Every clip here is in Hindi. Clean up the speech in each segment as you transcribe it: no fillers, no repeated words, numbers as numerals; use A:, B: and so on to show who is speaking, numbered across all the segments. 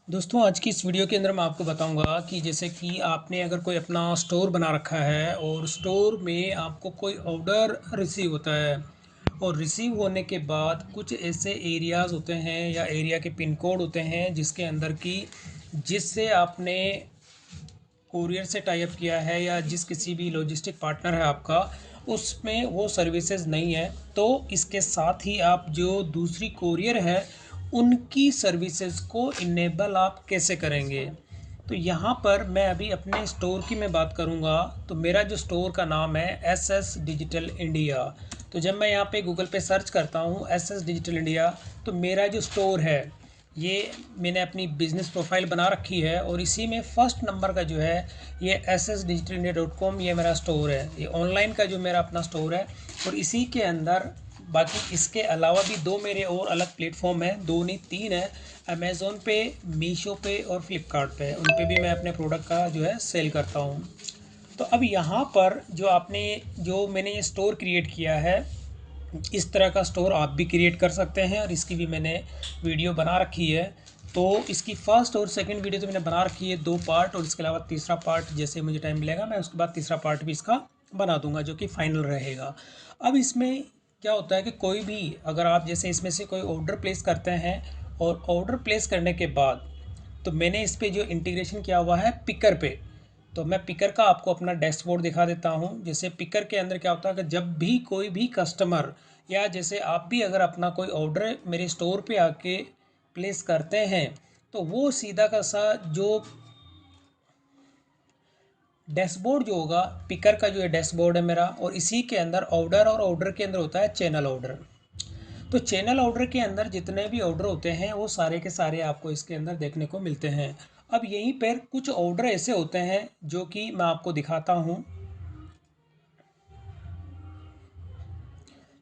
A: दोस्तों आज की इस वीडियो के अंदर मैं आपको बताऊंगा कि जैसे कि आपने अगर कोई अपना स्टोर बना रखा है और स्टोर में आपको कोई ऑर्डर रिसीव होता है और रिसीव होने के बाद कुछ ऐसे एरियाज़ होते हैं या एरिया के पिन कोड होते हैं जिसके अंदर की जिससे आपने कोरियर से टाई अप किया है या जिस किसी भी लॉजिस्टिक पार्टनर है आपका उसमें वो सर्विसेज नहीं है, तो इसके साथ ही आप जो दूसरी कोरियर है उनकी सर्विसेज को इनेबल आप कैसे करेंगे। तो यहाँ पर मैं अभी अपने स्टोर की मैं बात करूँगा। तो मेरा जो स्टोर का नाम है एस एस डिजिटल इंडिया। तो जब मैं यहाँ पे गूगल पे सर्च करता हूँ एस एस डिजिटल इंडिया, तो मेरा जो स्टोर है ये मैंने अपनी बिज़नेस प्रोफाइल बना रखी है और इसी में फर्स्ट नंबर का जो है ये ssdigital.india.com ये मेरा स्टोर है। ये ऑनलाइन का जो मेरा अपना स्टोर है और इसी के अंदर बाकी इसके अलावा भी दो मेरे और अलग प्लेटफॉर्म हैं, दो नहीं तीन है। अमेज़ोन पे, मीशो पे और फ्लिपकार्ट पे, उन पे भी मैं अपने प्रोडक्ट का जो है सेल करता हूँ। तो अब यहाँ पर जो मैंने ये स्टोर क्रिएट किया है, इस तरह का स्टोर आप भी क्रिएट कर सकते हैं और इसकी भी मैंने वीडियो बना रखी है। तो इसकी फर्स्ट और सेकंड वीडियो तो मैंने बना रखी है दो पार्ट, और इसके अलावा तीसरा पार्ट जैसे मुझे टाइम मिलेगा मैं उसके बाद तीसरा पार्ट भी इसका बना दूंगा जो कि फाइनल रहेगा। अब इसमें क्या होता है कि कोई भी अगर आप जैसे इसमें से कोई ऑर्डर प्लेस करते हैं और ऑर्डर प्लेस करने के बाद तो मैंने इस पे जो इंटीग्रेशन किया हुआ है पिकर पे, तो मैं पिकर का आपको अपना डैशबोर्ड दिखा देता हूँ। जैसे पिकर के अंदर क्या होता है कि जब भी कोई भी कस्टमर या जैसे आप भी अगर अपना कोई ऑर्डर मेरे स्टोर पे आके प्लेस करते हैं तो वो सीधा का सा जो डैशबोर्ड जो होगा पिकर का जो है डैशबोर्ड है मेरा, और इसी के अंदर ऑर्डर और ऑर्डर के अंदर होता है चैनल ऑर्डर। तो चैनल ऑर्डर के अंदर जितने भी ऑर्डर होते हैं वो सारे के सारे आपको इसके अंदर देखने को मिलते हैं। अब यहीं पर कुछ ऑर्डर ऐसे होते हैं जो कि मैं आपको दिखाता हूँ।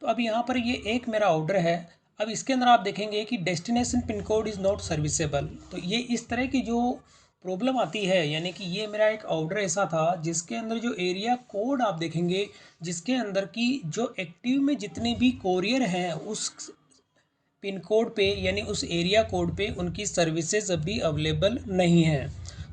A: तो अब यहाँ पर ये एक मेरा ऑर्डर है। अब इसके अंदर आप देखेंगे कि destination pin code is not serviceable. तो ये इस तरह की जो प्रॉब्लम आती है, यानी कि ये मेरा एक ऑर्डर ऐसा था जिसके अंदर जो एरिया कोड आप देखेंगे जिसके अंदर की जो एक्टिव में जितने भी कोरियर हैं उस पिन कोड पे यानी उस एरिया कोड पे उनकी सर्विसेज अभी अवेलेबल नहीं है।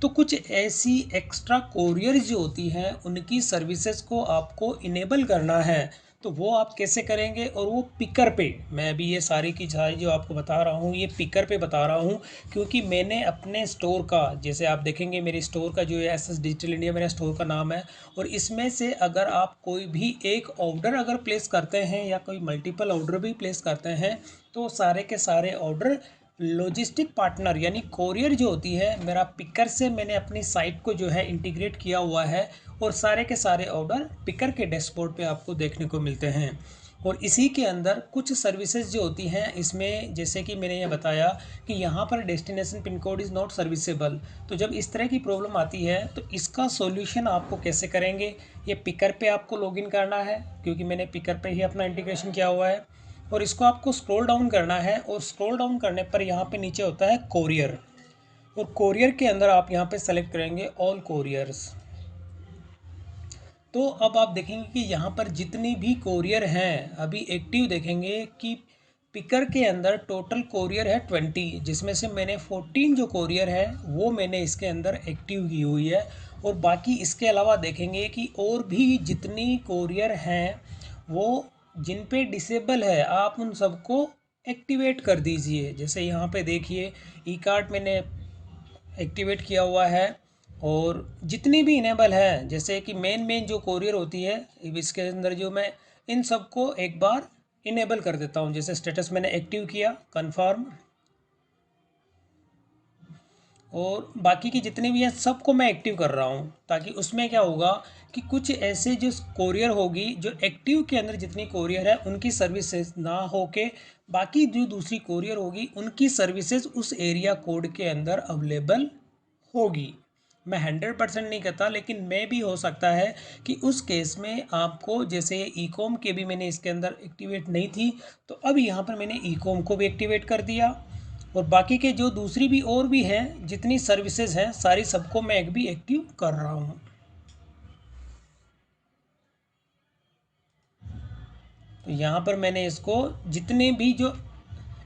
A: तो कुछ ऐसी एक्स्ट्रा कोरियर जो होती हैं उनकी सर्विसेज को आपको इनेबल करना है। तो वो आप कैसे करेंगे, और वो पिकर पे मैं अभी ये सारी की सारी जो आपको बता रहा हूँ ये पिकर पे बता रहा हूँ, क्योंकि मैंने अपने स्टोर का जैसे आप देखेंगे मेरे स्टोर का जो है एस एस डिजिटल इंडिया मेरा स्टोर का नाम है, और इसमें से अगर आप कोई भी एक ऑर्डर अगर प्लेस करते हैं या कोई मल्टीपल ऑर्डर भी प्लेस करते हैं तो सारे के सारे ऑर्डर लॉजिस्टिक पार्टनर यानी कोरियर जो होती है मेरा पिकर से मैंने अपनी साइट को जो है इंटीग्रेट किया हुआ है, और सारे के सारे ऑर्डर पिकर के डैशबोर्ड पे आपको देखने को मिलते हैं। और इसी के अंदर कुछ सर्विसेज जो होती हैं इसमें जैसे कि मैंने ये बताया कि यहाँ पर destination pin code is not serviceable. तो जब इस तरह की प्रॉब्लम आती है तो इसका सॉल्यूशन आपको कैसे करेंगे, ये पिकर पे आपको लॉगिन करना है क्योंकि मैंने पिकर पे ही अपना इंटीग्रेशन किया हुआ है, और इसको आपको स्क्रॉल डाउन करना है, और स्क्रॉल डाउन करने पर यहाँ पे नीचे होता है कोरियर, और कोरियर के अंदर आप यहाँ पे सेलेक्ट करेंगे ऑल कोरियर्स। तो अब आप देखेंगे कि यहाँ पर जितनी भी कोरियर हैं अभी एक्टिव देखेंगे कि पिकर के अंदर टोटल कोरियर है 20, जिसमें से मैंने 14 जो कोरियर है वो मैंने इसके अंदर एक्टिव की हुई है, और बाकी इसके अलावा देखेंगे कि और भी जितनी कोरियर हैं वो जिन पे डिसेबल है आप उन सबको एक्टिवेट कर दीजिए। जैसे यहाँ पे देखिए ई कार्ट मैंने एक्टिवेट किया हुआ है, और जितनी भी इनेबल है जैसे कि मेन मेन जो कोरियर होती है इसके अंदर जो मैं इन सबको एक बार इनेबल कर देता हूँ। जैसे स्टेटस मैंने एक्टिव किया कंफर्म, और बाकी की जितनी भी हैं सबको मैं एक्टिव कर रहा हूँ, ताकि उसमें क्या होगा कि कुछ ऐसे जो कोरियर होगी जो एक्टिव के अंदर जितनी कोरियर है उनकी सर्विसेज ना होके बाकी जो दूसरी कोरियर होगी उनकी सर्विसेज उस एरिया कोड के अंदर अवेलेबल होगी। मैं 100% नहीं कहता, लेकिन मैं भी हो सकता है कि उस केस में आपको जैसे ई कॉम के भी मैंने इसके अंदर एक्टिवेट नहीं थी, तो अब यहाँ पर मैंने ई कॉम को भी एक्टिवेट कर दिया, और बाकी के जो दूसरी भी और भी हैं जितनी सर्विसेज हैं सारी सबको मैं एक भी एक्टिव कर रहा हूँ। तो यहाँ पर मैंने इसको जितने भी जो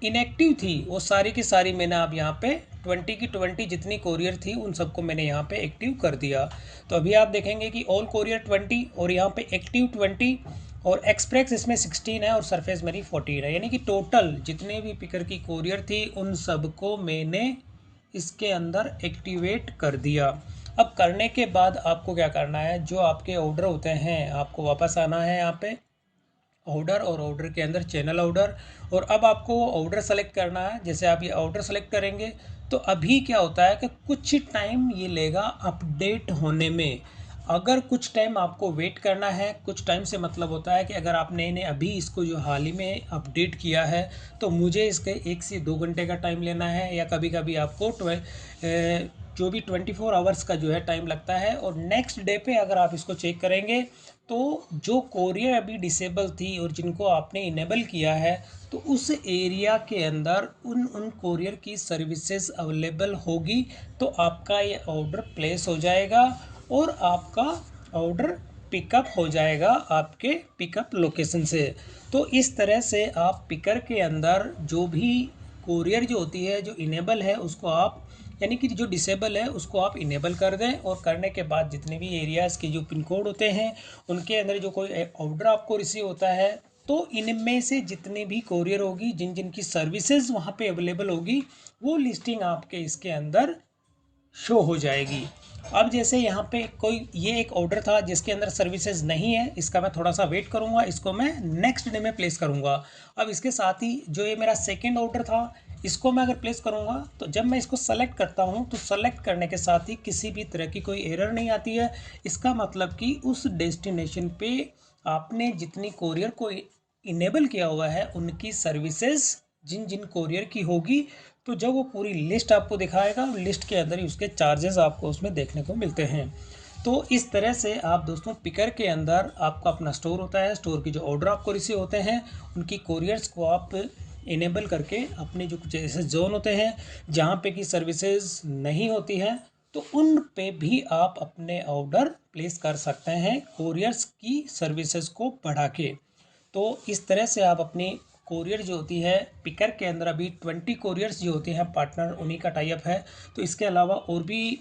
A: इनएक्टिव थी वो सारी की सारी मैंने अब यहाँ पे 20 की 20 जितनी कोरियर थी उन सबको मैंने यहाँ पे एक्टिव कर दिया। तो अभी आप देखेंगे कि ऑल कोरियर 20 और यहाँ पे एक्टिव 20 और एक्सप्रेस इसमें 16 है और सरफेस मेरी 14 है, यानी कि टोटल जितने भी पिकर की कोरियर थी उन सबको मैंने इसके अंदर एक्टिवेट कर दिया। अब करने के बाद आपको क्या करना है, जो आपके ऑर्डर होते हैं आपको वापस आना है यहाँ पे ऑर्डर, और ऑर्डर के अंदर चैनल ऑर्डर, और अब आपको ऑर्डर सेलेक्ट करना है। जैसे आप ये ऑर्डर सेलेक्ट करेंगे तो अभी क्या होता है कि कुछ टाइम ये लेगा अपडेट होने में। अगर कुछ टाइम आपको वेट करना है, कुछ टाइम से मतलब होता है कि अगर आपने ने अभी इसको जो हाल ही में अपडेट किया है तो मुझे इसके 1 से 2 घंटे का टाइम लेना है, या कभी कभी आपको जो भी 24 आवर्स का जो है टाइम लगता है। और नेक्स्ट डे पे अगर आप इसको चेक करेंगे तो जो कोरियर अभी डिसेबल थी और जिनको आपने इनेबल किया है तो उस एरिया के अंदर उन कोरियर की सर्विसेज अवेलेबल होगी, तो आपका ये ऑर्डर प्लेस हो जाएगा और आपका ऑर्डर पिकअप हो जाएगा आपके पिकअप लोकेशन से। तो इस तरह से आप पिकर के अंदर जो भी कोरियर जो होती है जो इनेबल है उसको आप, यानी कि जो डिसेबल है उसको आप इनेबल कर दें, और करने के बाद जितने भी एरियाज़ के जो पिन कोड होते हैं उनके अंदर जो कोई ऑर्डर आपको रिसीव होता है तो इनमें से जितनी भी कोरियर होगी, जिन जिन की सर्विसेज वहाँ पे अवेलेबल होगी, वो लिस्टिंग आपके इसके अंदर शो हो जाएगी। अब जैसे यहाँ पे कोई ये एक ऑर्डर था जिसके अंदर सर्विसेज नहीं है, इसका मैं थोड़ा सा वेट करूँगा, इसको मैं नेक्स्ट डे में प्लेस करूँगा। अब इसके साथ ही जो ये मेरा सेकंड ऑर्डर था इसको मैं अगर प्लेस करूँगा तो जब मैं इसको सेलेक्ट करता हूँ तो सेलेक्ट करने के साथ ही किसी भी तरह की कोई एरर नहीं आती है। इसका मतलब कि उस डेस्टिनेशन पे आपने जितनी कोरियर को इनेबल किया हुआ है उनकी सर्विसेज जिन जिन कोरियर की होगी, तो जब वो पूरी लिस्ट आपको दिखाएगा लिस्ट के अंदर ही उसके चार्जेस आपको उसमें देखने को मिलते हैं। तो इस तरह से आप दोस्तों पिकर के अंदर आपका अपना स्टोर होता है, स्टोर की जो ऑर्डर आपको रिसीव होते हैं उनकी कोरियर्स को आप इनेबल करके अपने जो कुछ ऐसे जोन होते हैं जहाँ पे की सर्विसेज नहीं होती है तो उन पे भी आप अपने ऑर्डर प्लेस कर सकते हैं कोरियर्स की सर्विसेज को बढ़ा के। तो इस तरह से आप अपनी कोरियर जो होती है पिकर के अंदर अभी 20 कोरियर्स जो होती हैं पार्टनर उन्हीं का टाई अप है। तो इसके अलावा और भी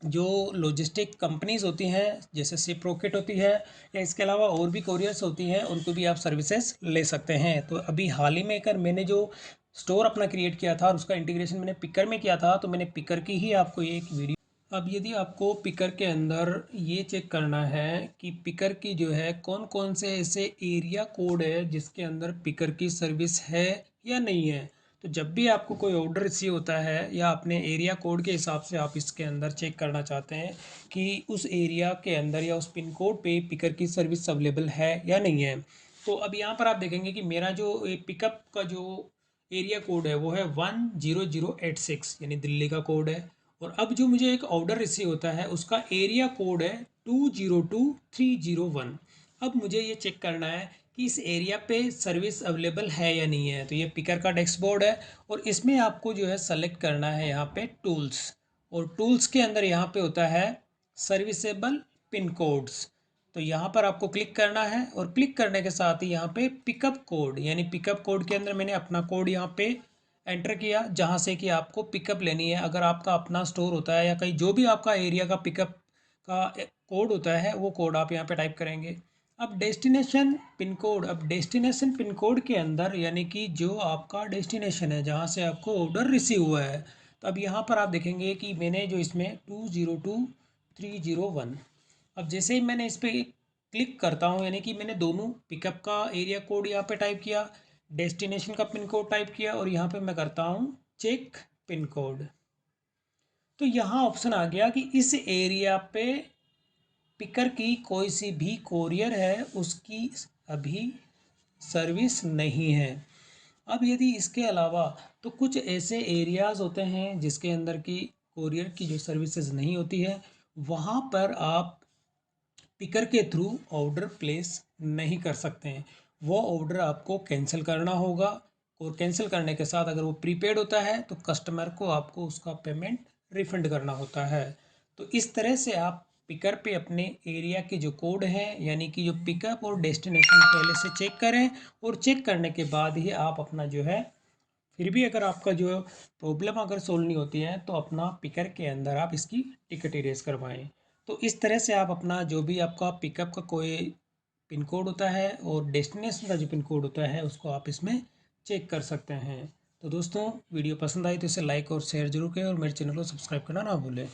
A: जो लॉजिस्टिक कंपनीज होती हैं जैसे सिप्रोकेट होती है या इसके अलावा और भी कोरियर्स होती हैं उनको भी आप सर्विसेज ले सकते हैं। तो अभी हाल ही में कर मैंने जो स्टोर अपना क्रिएट किया था और उसका इंटीग्रेशन मैंने पिकर में किया था, तो मैंने पिकर की ही आपको ये एक वीडियो। अब यदि आपको पिकर के अंदर ये चेक करना है कि पिकर की जो है कौन कौन से ऐसे एरिया कोड है जिसके अंदर पिकर की सर्विस है या नहीं है, तो जब भी आपको कोई ऑर्डर रिसीव होता है या अपने एरिया कोड के हिसाब से आप इसके अंदर चेक करना चाहते हैं कि उस एरिया के अंदर या उस पिन कोड पे पिकर की सर्विस अवेलेबल है या नहीं है। तो अब यहाँ पर आप देखेंगे कि मेरा जो पिकअप का जो एरिया कोड है वो है 10086, यानी दिल्ली का कोड है। और अब जो मुझे एक ऑर्डर रिसीव होता है उसका एरिया कोड है 202301। अब मुझे ये चेक करना है कि इस एरिया पे सर्विस अवेलेबल है या नहीं है। तो ये पिकर का डैशबोर्ड है और इसमें आपको जो है सेलेक्ट करना है यहाँ पे टूल्स, और टूल्स के अंदर यहाँ पे होता है सर्विसेबल पिन कोड्स। तो यहाँ पर आपको क्लिक करना है और क्लिक करने के साथ ही यहाँ पे पिकअप कोड, यानी पिकअप कोड के अंदर मैंने अपना कोड यहाँ पे एंटर किया जहाँ से कि आपको पिकअप लेनी है। अगर आपका अपना स्टोर होता है या कहीं जो भी आपका एरिया का पिकअप का कोड होता है वो कोड आप यहाँ पे टाइप करेंगे। अब डेस्टिनेशन पिन कोड, अब डेस्टिनेशन पिन कोड के अंदर यानी कि जो आपका डेस्टिनेशन है जहाँ से आपको ऑर्डर रिसीव हुआ है, तो अब यहाँ पर आप देखेंगे कि मैंने जो इसमें 202301, अब जैसे ही मैंने इस पर क्लिक करता हूँ यानी कि मैंने दोनों पिकअप का एरिया कोड यहाँ पे टाइप किया, डेस्टिनेशन का पिन कोड टाइप किया और यहाँ पे मैं करता हूँ चेक पिन कोड, तो यहाँ ऑप्शन आ गया कि इस एरिया पे पिकर की कोई सी भी कोरियर है उसकी अभी सर्विस नहीं है। अब यदि इसके अलावा तो कुछ ऐसे एरियाज़ होते हैं जिसके अंदर की कोरियर की जो सर्विसेज नहीं होती है, वहाँ पर आप पिकर के थ्रू ऑर्डर प्लेस नहीं कर सकते हैं। वो ऑर्डर आपको कैंसिल करना होगा, और कैंसिल करने के साथ अगर वो प्रीपेड होता है तो कस्टमर को आपको उसका पेमेंट रिफंड करना होता है। तो इस तरह से आप पिकर पे अपने एरिया के जो कोड हैं यानी कि जो पिकअप और डेस्टिनेशन पहले से चेक करें, और चेक करने के बाद ही आप अपना जो है फिर भी अगर आपका जो प्रॉब्लम अगर सोल्व नहीं होती है तो अपना पिकर के अंदर आप इसकी टिकट इरेज करवाएं। तो इस तरह से आप अपना जो भी आपका पिकअप का कोई पिन कोड होता है और डेस्टिनेशन का जो पिन कोड होता है उसको आप इसमें चेक कर सकते हैं। तो दोस्तों वीडियो पसंद आई तो इसे लाइक और शेयर जरूर करें और मेरे चैनल को सब्सक्राइब करना ना भूलें।